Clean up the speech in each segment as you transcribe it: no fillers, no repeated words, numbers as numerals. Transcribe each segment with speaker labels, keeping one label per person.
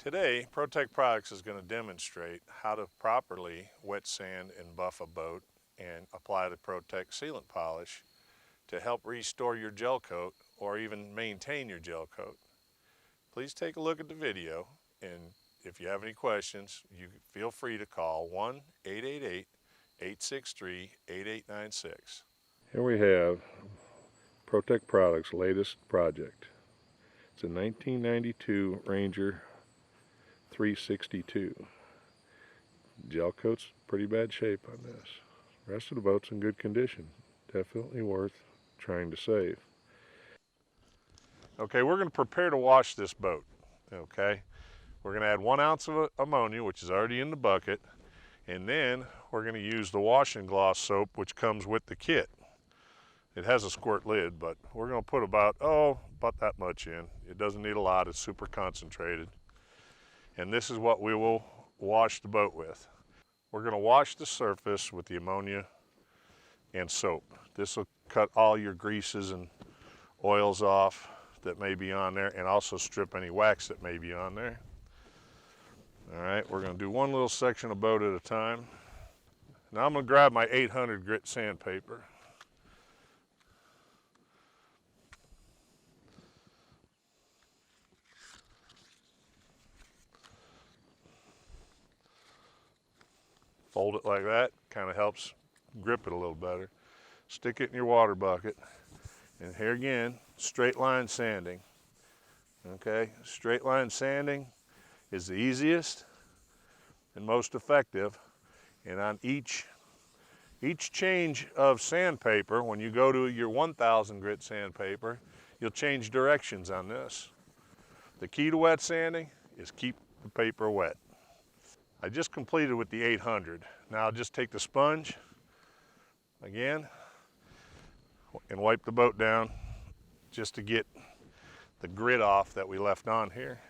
Speaker 1: Today, Pro-Tec Products is going to demonstrate how to properly wet sand and buff a boat and apply the Pro-Tec sealant polish to help restore your gel coat or even maintain your gel coat. Please take a look at the video, and if you have any questions, you feel free to call 1-888-863-8896. Here we have Pro-Tec Products' latest project. It's a 1992 Ranger 362. Gel coat's pretty bad shape on this. The rest of the boat's in good condition. Definitely worth trying to save. Okay, we're going to prepare to wash this boat. Okay, we're going to add 1 ounce of ammonia, which is already in the bucket, and then we're going to use the wash and gloss soap, which comes with the kit. It has a squirt lid, but we're going to put about that much in. It doesn't need a lot. It's super concentrated. And this is what we will wash the boat with. We're going to wash the surface with the ammonia and soap. This will cut all your greases and oils off that may be on there, and also strip any wax that may be on there. All right, we're going to do one little section of boat at a time. Now I'm going to grab my 800 grit sandpaper. Fold it like that, kind of helps grip it a little better. Stick it in your water bucket. And here again, straight line sanding. Okay, straight line sanding is the easiest and most effective. And on each change of sandpaper, when you go to your 1000 grit sandpaper, you'll change directions on this. The key to wet sanding is keep the paper wet. I just completed with the 800. Now I'll just take the sponge again and wipe the boat down just to get the grit off that we left on here.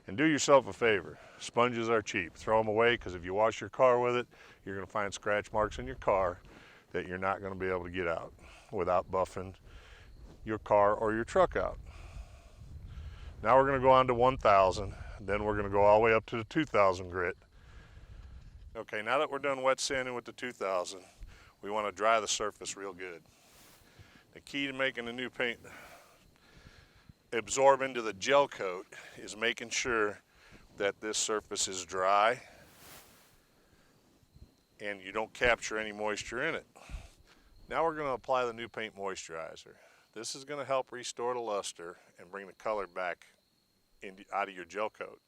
Speaker 1: And do yourself a favor, sponges are cheap. Throw them away, because if you wash your car with it, you're going to find scratch marks in your car that you're not going to be able to get out without buffing your car or your truck out. Now we're going to go on to 1000, then we're going to go all the way up to the 2000 grit. Okay, now that we're done wet sanding with the 2000, we want to dry the surface real good. The key to making the new paint absorb into the gel coat is making sure that this surface is dry and you don't capture any moisture in it. Now we're going to apply the new paint moisturizer. This is going to help restore the luster and bring the color back out of your gel coat.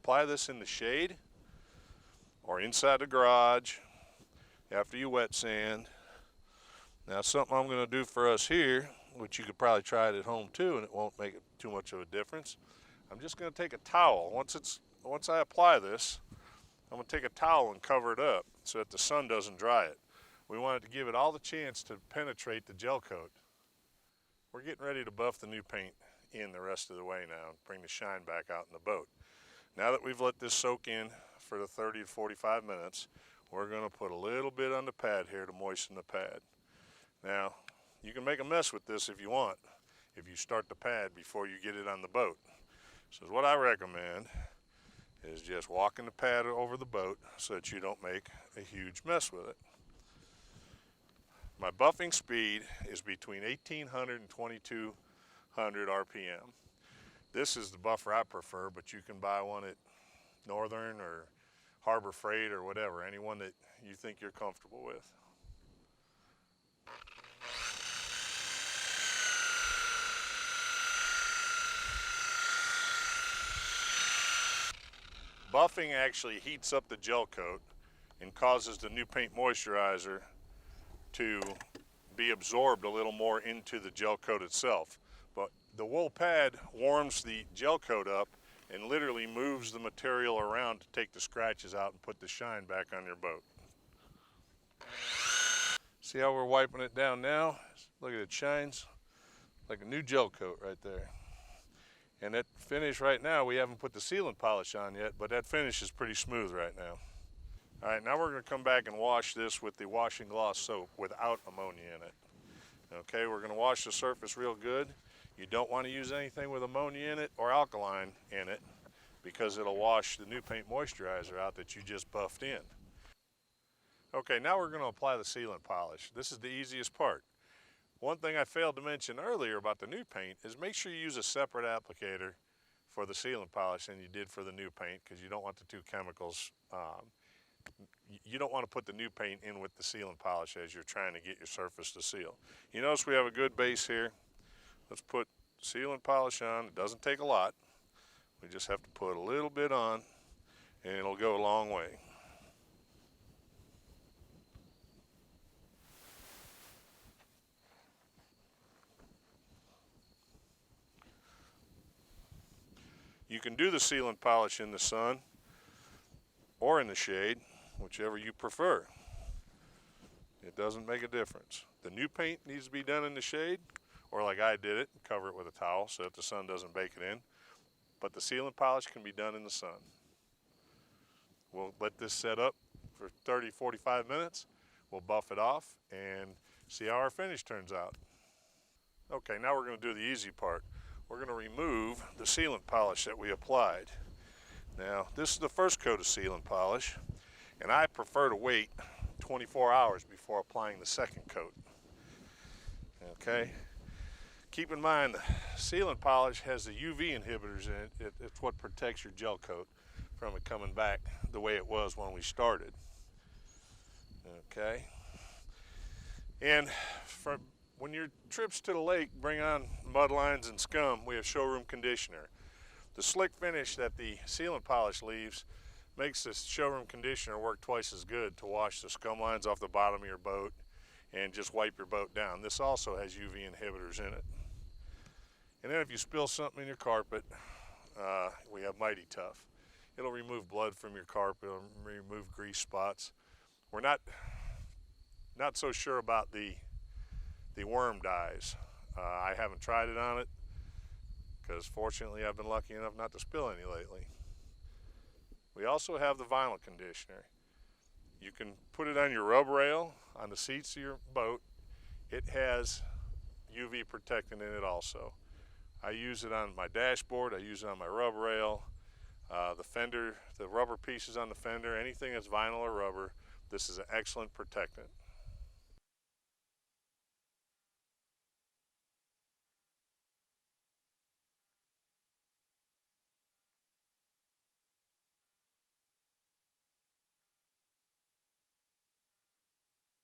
Speaker 1: Apply this in the shade or inside the garage after you wet sand. Now something I'm going to do for us here, which you could probably try it at home too, and it won't make too much of a difference. I'm just going to take a towel. Once I apply this, I'm going to take a towel and cover it up so that the sun doesn't dry it. We want it to give it all the chance to penetrate the gel coat. We're getting ready to buff the new paint in the rest of the way now and bring the shine back out in the boat. Now that we've let this soak in for the 30 to 45 minutes, we're going to put a little bit on the pad here to moisten the pad. Now, you can make a mess with this if you want, if you start the pad before you get it on the boat. So what I recommend is just walking the pad over the boat so that you don't make a huge mess with it. My buffing speed is between 1800 and 2200 RPM. This is the buffer I prefer, but you can buy one at Northern or Harbor Freight or whatever, anyone that you think you're comfortable with. Buffing actually heats up the gel coat and causes the new paint moisturizer to be absorbed a little more into the gel coat itself. But the wool pad warms the gel coat up and literally moves the material around to take the scratches out and put the shine back on your boat. See how we're wiping it down now? Look at it, shines like a new gel coat right there. And that finish right now, we haven't put the sealant polish on yet, but that finish is pretty smooth right now. All right, now we're going to come back and wash this with the wash and gloss soap without ammonia in it. Okay, we're going to wash the surface real good. You don't want to use anything with ammonia in it or alkaline in it because it'll wash the new paint moisturizer out that you just buffed in. Okay, now we're going to apply the sealant polish. This is the easiest part. One thing I failed to mention earlier about the new paint is make sure you use a separate applicator for the sealant polish than you did for the new paint, because you don't want the two chemicals, you don't want to put the new paint in with the sealant polish as you're trying to get your surface to seal. You notice we have a good base here. Let's put sealant polish on. It doesn't take a lot. We just have to put a little bit on and it'll go a long way. You can do the sealant polish in the sun or in the shade, whichever you prefer. It doesn't make a difference. The new paint needs to be done in the shade, or like I did it, cover it with a towel so that the sun doesn't bake it in. But the sealant polish can be done in the sun. We'll let this set up for 30, 45 minutes. We'll buff it off and see how our finish turns out. Okay, now we're going to do the easy part. We're going to remove the sealant polish that we applied. Now, this is the first coat of sealant polish, and I prefer to wait 24 hours before applying the second coat. Okay? Keep in mind, the sealant polish has the UV inhibitors in it. It's what protects your gel coat from it coming back the way it was when we started. Okay? And when your trips to the lake bring on mud lines and scum, we have showroom conditioner. The slick finish that the sealant polish leaves makes this showroom conditioner work twice as good to wash the scum lines off the bottom of your boat and just wipe your boat down. This also has UV inhibitors in it. And then if you spill something in your carpet, we have Mighty Tough. It'll remove blood from your carpet, it'll remove grease spots. We're not so sure about the worm dyes. I haven't tried it on it because fortunately I've been lucky enough not to spill any lately. We also have the vinyl conditioner. You can put it on your rub rail, on the seats of your boat. It has UV protectant in it also. I use it on my dashboard, I use it on my rub rail, the fender, the rubber pieces on the fender, anything that's vinyl or rubber, this is an excellent protectant.